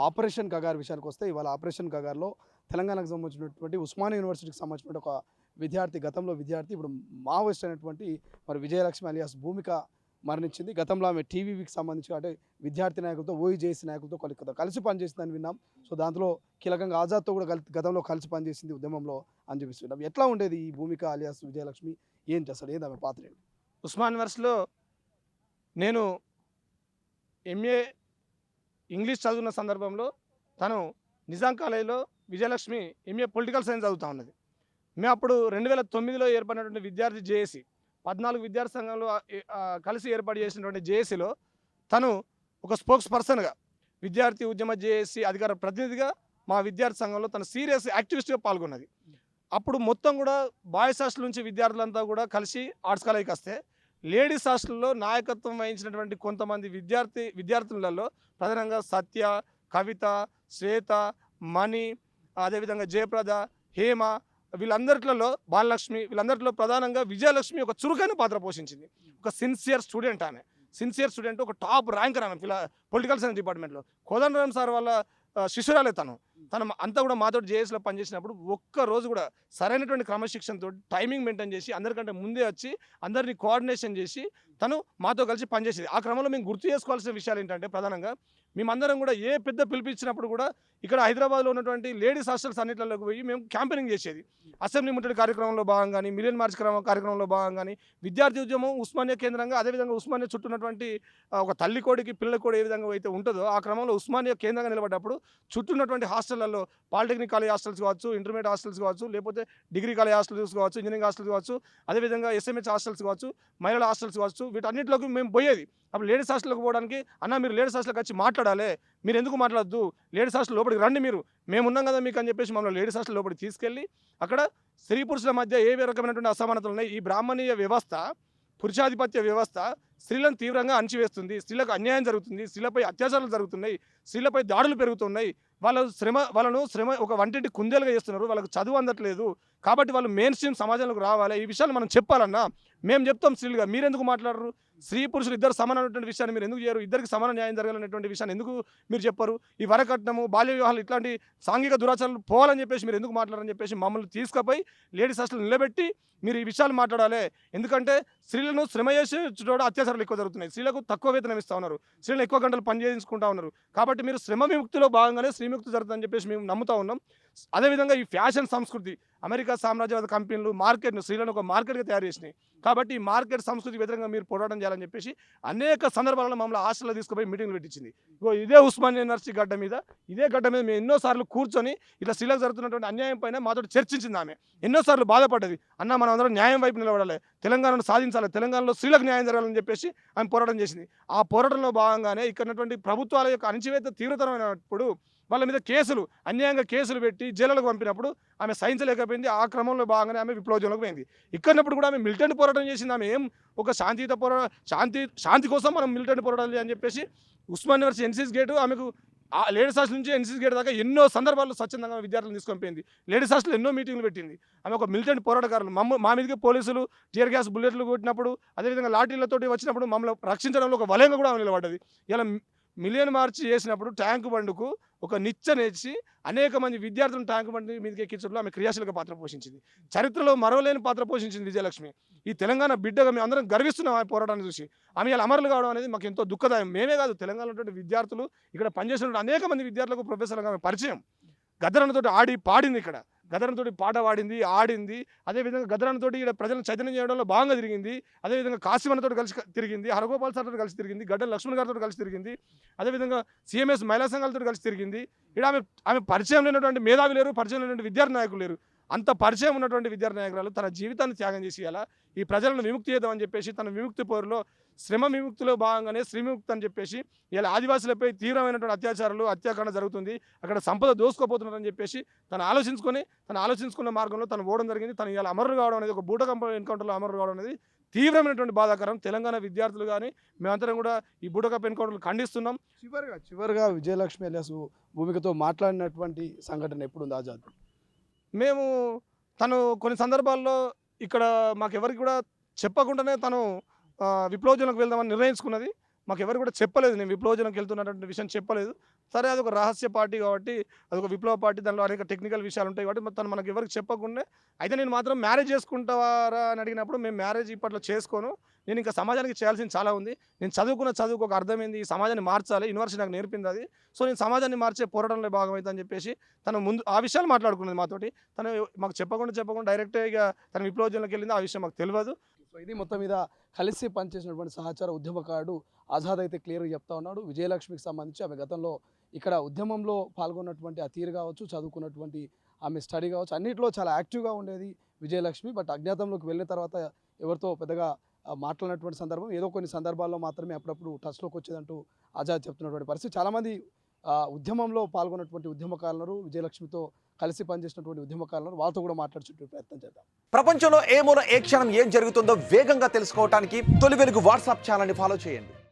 Operation Kagar విషయానికి వస్తే ఇవాళ ఆపరేషన్ కగార్లో తెలంగాణకు సంబంధించినటువంటి ఉస్మానియా యూనివర్సిటీకి సంబంధించిన ఒక విద్యార్థి గతంలో విద్యార్థి ఇప్పుడు మావోయిస్ట్ అయినటువంటి మరి విజయలక్ష్మి అలియాస్ భూమిక మరణించింది. గతంలో ఆమె టీవీకి సంబంధించి అంటే విద్యార్థి నాయకులతో ఓఈజేసీ నాయకులతో కలిసి పనిచేసిందని విన్నాం. సో దాంట్లో కీలకంగా ఆజాద్తో కూడా గతంలో కలిసి పనిచేసింది ఉద్యమంలో అని చూపిస్తున్నాం. ఎట్లా ఉండేది ఈ భూమిక అలియాస్ విజయలక్ష్మి, ఏంటి అసలు ఏంది ఆమె పాత్ర ఏంటి? ఉస్మాన్ యూనివర్సిటీలో నేను ఎంఏ ఇంగ్లీష్ చదువున్న సందర్భంలో తను నిజాం కాలేజీలో విజయలక్ష్మి ఎంఏ పొలిటికల్ సైన్స్ చదువుతూ ఉన్నది. మేము అప్పుడు 2009లో ఏర్పడినటువంటి విద్యార్థి జేఏసీ 14 విద్యార్థి సంఘంలో కలిసి ఏర్పాటు చేసినటువంటి జేఏసీలో తను ఒక స్పోక్స్ పర్సన్గా విద్యార్థి ఉద్యమ జేఏసీ అధికార ప్రతినిధిగా మా విద్యార్థి సంఘంలో తను సీరియస్ యాక్టివిస్ట్గా పాల్గొన్నది. అప్పుడు మొత్తం కూడా బాయ్స్ హాస్టల్ నుంచి విద్యార్థులంతా కూడా కలిసి ఆర్ట్స్ కాలేజీకి వస్తే లేడీస్ హాస్టల్లో నాయకత్వం వహించినటువంటి కొంతమంది విద్యార్థులలో ప్రధానంగా సత్య, కవిత, శ్వేత, మణి, అదేవిధంగా జయప్రద, హేమ, వీళ్ళందరిలో బాలలక్ష్మి, వీళ్ళందరిలో ప్రధానంగా విజయలక్ష్మి ఒక చురుకైన పాత్ర పోషించింది. ఒక సిన్సియర్ స్టూడెంట్ ఆమె, ఒక టాప్ ర్యాంకర్ ఆమె పొలిటికల్ సైన్స్ డిపార్ట్మెంట్లో. కోదండరామ్ సార్ వాళ్ళ శిష్యురాలే తను అంతా కూడా మాతో జేఎస్లో పనిచేసినప్పుడు ఒక్కరోజు కూడా సరైనటువంటి క్రమశిక్షణతో టైమింగ్ మెయింటైన్ చేసి అందరికంటే ముందే వచ్చి అందరినీ కోఆర్డినేషన్ చేసి తను మాతో కలిసి పనిచేసేది. ఆ క్రమంలో మేము గుర్తు చేసుకోవాల్సిన విషయాలు ఏంటంటే ప్రధానంగా మేమందరం కూడా ఏ పెద్ద పిలిపించినప్పుడు కూడా ఇక్కడ హైదరాబాద్లో ఉన్నటువంటి లేడీస్ హాస్టల్స్ అన్నింటిలోకి పోయి మేము క్యాంపెయినింగ్ చేసేది. అసెంబ్లీ ముట్టడి కార్యక్రమంలో భాగంగా కానీ, మిలియన్ మార్చ్ కార్యక్రమంలో భాగంగా కానీ, విద్యార్థి ఉద్యమం ఉస్మానియా కేంద్రంగా, అదేవిధంగా ఉస్మానియా చుట్టూన్నటువంటి ఒక తల్లి కోడికి పిల్లల కోడి ఏ విధంగా అయితే ఉంటుందో ఆ క్రమంలో ఉస్మానియా కేంద్రంగా నిలబడ్డప్పుడు చుట్టూన్నటువంటి హాస్టళ్లలో పాలిటెక్నిక్ కాలేజ్ హాస్టల్స్ కావచ్చు, ఇంటర్మీడియట్ హాస్టల్స్ కావచ్చు, లేకపోతే డిగ్రీ కాలేజ్ హాస్టల్స్ కావచ్చు, ఇంజనీరింగ్ హాస్టల్స్ కావచ్చు, అదేవిధంగా ఎస్ఎంహెచ్ హాస్టల్స్ కావచ్చు, మహిళల హాస్టల్స్ కావచ్చు, వీటన్నిటిలోకి మేము పోయేది. అప్పుడు లేడీస్ హాస్టల్కి పోవడానికి అన్న మీరు లేడీస్ హాస్టల్కి వచ్చి మాట్లాడాలి, మీరు ఎందుకు మాట్లాడద్దు, లేడీస్ హాస్టల్ లోపలికి రండి, మేము ఉన్నాం కదా మీకు అని చెప్పేసి మమ్మల్ని లేడీస్ హాస్టల్ లోపలికి తీసుకెళ్ళి అక్కడ స్త్రీ పురుషుల మధ్య ఏ రకమైనటువంటి అసమానతలు ఉన్నాయి, ఈ బ్రాహ్మణీయ వ్యవస్థ, పురుషాధిపత్య వ్యవస్థ స్త్రీలను తీవ్రంగా అణచివేస్తుంది, స్త్రీలకు అన్యాయం జరుగుతుంది, స్త్రీలపై అత్యాచారాలు జరుగుతున్నాయి, స్త్రీలపై దాడులు పెరుగుతున్నాయి, వాళ్ళను శ్రమ ఒక వంటింటి కుందేలుగా చేస్తున్నారు, వాళ్ళకు చదువు అందట్లేదు, కాబట్టి వాళ్ళు మెయిన్ స్ట్రీమ్ సమాజంలోకి రావాలి, ఈ విషయాలు మనం చెప్పాలన్నా మేము చెప్తాం స్త్రీలుగా, మీరెందుకు మాట్లాడరు, స్త్రీ పురుషులు ఇద్దరు సమానమైనటువంటి విషయాన్ని మీరు ఎందుకు చేయరు, ఇద్దరికి సమాన న్యాయం జరగాలనేటువంటి విషయాన్ని ఎందుకు మీరు చెప్పరు, ఈ వరకట్నము, బాల్య వివాహాలు, ఇట్లాంటి సాంఘిక దురాచారాలు పోవాలని చెప్పేసి మీరు ఎందుకు మాట్లాడారని చెప్పేసి మమ్మల్ని తీసుకుపోయి లేడీస్ హాస్టల్ నిలబెట్టి మీరు ఈ విషయాలు మాట్లాడాలి, ఎందుకంటే స్త్రీలను శ్రమ చేసే చోట అత్యాచారాలు ఎక్కువ జరుగుతున్నాయి, స్త్రీలకు తక్కువ వేతనం ఇస్తూ ఉన్నారు, స్త్రీలను ఎక్కువ గంటలు పని చేయించుకుంటా ఉన్నారు, కాబట్టి మీరు శ్రమ విముక్తిలో భాగంగానే శ్రీముక్తి జరుగుతుందని చెప్పేసి మేము నమ్ముతూ ఉన్నాం. అదేవిధంగా ఈ ఫ్యాషన్ సంస్కృతి, అమెరికా సామ్రాజ్యవాద కంపెనీలు మార్కెట్ను స్త్రీలను ఒక మార్కెట్గా తయారు చేసినాయి, కాబట్టి ఈ మార్కెట్ సంస్కృతి వ్యతిరేకంగా మీరు పోరాటం చేయాలని చెప్పేసి అనేక సందర్భాలలో మమ్మల్ని హాస్టల్లో తీసుకుపోయి మీటింగ్లు పెట్టించింది. ఇదే ఉస్మానియా యూనివర్సిటీ గడ్డ మీద మేము ఎన్నోసార్లు కూర్చొని ఇట్లా స్త్రీలకు జరుగుతున్నటువంటి అన్యాయం పైన మాతో చర్చించింది. ఆమె ఎన్నోసార్లు బాధపడ్డది, అన్న మనం అందరం న్యాయం వైపు నిలబడాలి, తెలంగాణను సాధించాలి, తెలంగాణలో స్త్రీలకు న్యాయం జరగాలని చెప్పేసి ఆమె పోరాటం చేసింది. ఆ పోరాటంలో భాగంగానే ఇక్కడ ప్రభుత్వాల యొక్క అణచివేత తీవ్రతరమైనప్పుడు వాళ్ళ మీద అన్యాయంగా కేసులు పెట్టి జైలులకు పంపినప్పుడు ఆమె సహించలేకపోయింది. ఆ క్రమంలో భాగంగానే ఆమె విప్లవోద్యమంలోకి పోయింది. ఇక్కడప్పుడు కూడా ఆమె మిలిటెంట్ పోరాటం చేసింది. ఆమె ఏం ఒక శాంతి కోసం మనం మిలిటెంట్ పోరాటాలు అని చెప్పేసి ఉస్మాన్ యూనివర్సిటీ ఎన్సీసీ గేటు ఆమెకు లేడీస్ హాస్టల్ నుంచి ఎన్సీసీ గేట్ దాకా ఎన్నో సందర్భాల్లో స్వచ్ఛందంగా విద్యార్థులను తీసుకొని పోయింది. లేడీస్ హాస్టల్ ఎన్నో మీటింగ్లు పెట్టింది. ఆమె ఒక మిలిటెంట్ పోరాటకారులు. మా మీదకి పోలీసులు టియర్ గ్యాస్ బుల్లెట్లు కొట్టినప్పుడు, అదేవిధంగా లాఠీలతోటి వచ్చినప్పుడు మమ్మల్ని రక్షించడంలో ఒక వలయంగా కూడా ఆమె నిలబడ్డది. ఇలా మిలియన్ మార్చ్ చేసినప్పుడు ట్యాంకు బండుకు ఒక నిచ్చెనేసి అనేక మంది విద్యార్థులను ట్యాంకు బండి మీదకి ఎక్కించడంలో ఆమె క్రియాశీలక పాత్ర పోషించింది. చరిత్రలో మరవలేని పాత్ర పోషించింది విజయలక్ష్మి. ఈ తెలంగాణ బిడ్డగా మేము అందరం గర్విస్తున్నాం ఆమె పోరాటాన్ని చూసి. ఆమె ఇలా అమరులు కావడం అనేది మాకు ఎంతో దుఃఖదాయం. మేమే కాదు, తెలంగాణలో ఉన్నటువంటి విద్యార్థులు, ఇక్కడ పనిచేసిన అనేక మంది విద్యార్థులకు ప్రొఫెసర్లుగా ఆమె పరిచయం. గద్దరన్నతోటి ఆడి పాడింది, ఇక్కడ గద్దరన్నతోటి పాట పాడింది, ఆడింది. అదేవిధంగా గద్దరన్నతోటి ఇక్కడ ప్రజలను చైతన్యం చేయడంలో భాగంగా తిరిగింది. అదేవిధంగా కాశీవన్నతోటి కలిసి తిరిగింది, హరగోపాల్ సార్తో కలిసి తిరిగింది, గడ్డ లక్ష్మణ్ గారితో కలిసి తిరిగింది. అదేవిధంగా సిఎంఎస్ మహిళా సంఘాలతో కలిసి తిరిగింది. ఇక్కడ ఆమె పరిచయం లేనటువంటి మేధావి లేరు, పరిచయం లేనటువంటి విద్యార్థి నాయకులు లేరు. అంత పరిచయం ఉన్నటువంటి విద్యార్థి నాయకురాలు తన జీవితాన్ని త్యాగం చేసి అలా ఈ ప్రజలను విముక్తి చేద్దామని చెప్పేసి తన విముక్తి పోరులో శ్రమ విముక్తిలో భాగంగానే శ్రీముక్తి అని చెప్పేసి ఇలా ఆదివాసులపై తీవ్రమైనటువంటి అత్యాచారణ జరుగుతుంది, అక్కడ సంపద దోసుకోపోతున్నారని చెప్పేసి తను ఆలోచించుకున్న మార్గంలో తను ఓడడం జరిగింది. తను ఇలా అమరులు కావడం అనేది, ఒక బూటకంప ఎన్కౌంటర్లో అమరులు కావడం అనేది తీవ్రమైనటువంటి బాధాకరం. తెలంగాణ విద్యార్థులు కానీ మేమందరం కూడా ఈ బూటకప్ ఎన్కౌంటర్లు ఖండిస్తున్నాం. చివరిగా విజయలక్ష్మి అలియాస్ భూమికతో మాట్లాడినటువంటి సంఘటన ఎప్పుడుంది ఆజాద్? తను కొన్ని సందర్భాల్లో ఇక్కడ మాకెవరికి కూడా చెప్పకుండానే తను విప్లవోద్యమంలోకి వెళ్దామని నిర్ణయించుకున్నది. మాకు ఎవరు కూడా చెప్పలేదు, నేను విప్లవోద్యమంకి వెళ్తున్నటువంటి విషయం చెప్పలేదు. సరే అది ఒక రహస్య పార్టీ కాబట్టి, అదొక విప్లవ పార్టీ, దానిలో అనేక టెక్నికల్ విషయాలు ఉంటాయి కాబట్టి మొత్తం మనకు ఎవరికి చెప్పకుండా, అయితే నేను మాత్రం మ్యారేజ్ చేసుకుంటావారా అని అడిగినప్పుడు మేము మ్యారేజ్ ఇప్పట్లో చేసుకోను, నేను ఇంకా సమాజానికి చేయాల్సింది చాలా ఉంది, నేను చదువుకు ఒక అర్థమైంది, ఈ సమాజాన్ని మార్చాలి, యూనివర్సిటీ నాకు నేర్పింది అది, సో నేను సమాజాన్ని మార్చే పోరాటంలో భాగమైతే అని చెప్పేసి తను ముందు ఆ విషయాలు మాట్లాడుకున్నది మాతోటి. తను మాకు చెప్పకుండా డైరెక్ట్గా ఇక తను విప్లవోద్యమంలోకి వెళ్ళింది, ఆ విషయం మాకు తెలియదు. సో ఇది మొత్తం మీద కలిసి పనిచేసినటువంటి సహచార ఉద్యమకారుడు ఆజాద్ అయితే క్లియర్గా చెప్తా ఉన్నాడు. విజయలక్ష్మికి సంబంధించి ఆమె గతంలో ఇక్కడ ఉద్యమంలో పాల్గొన్నటువంటి ఆ తీరు కావచ్చు, చదువుకున్నటువంటి ఆమె స్టడీ కావచ్చు, అన్నింటిలో చాలా యాక్టివ్గా ఉండేది విజయలక్ష్మి. బట్ అజ్ఞాతంలోకి వెళ్ళిన తర్వాత ఎవరితో పెద్దగా మాట్లాడినటువంటి సందర్భం, ఏదో కొన్ని సందర్భాల్లో మాత్రమే అప్పుడప్పుడు టచ్లోకి వచ్చేదంటూ ఆజాద్ చెప్తున్నటువంటి పరిస్థితి. చాలామంది ఉద్యమంలో పాల్గొన్నటువంటి ఉద్యమకారులు, విజయలక్ష్మితో కలిసి పనిచేసినటువంటి ఉద్యమకారులు, వాళ్ళతో కూడా మాట్లాడుచుంటే ప్రయత్నం చేద్దాం. ప్రపంచంలో ఏ మూల ఏ క్షణం ఏం జరుగుతుందో వేగంగా తెలుసుకోవడానికి తొలి వెలుగు వాట్సాప్ ఛానల్ని ఫాలో చేయండి.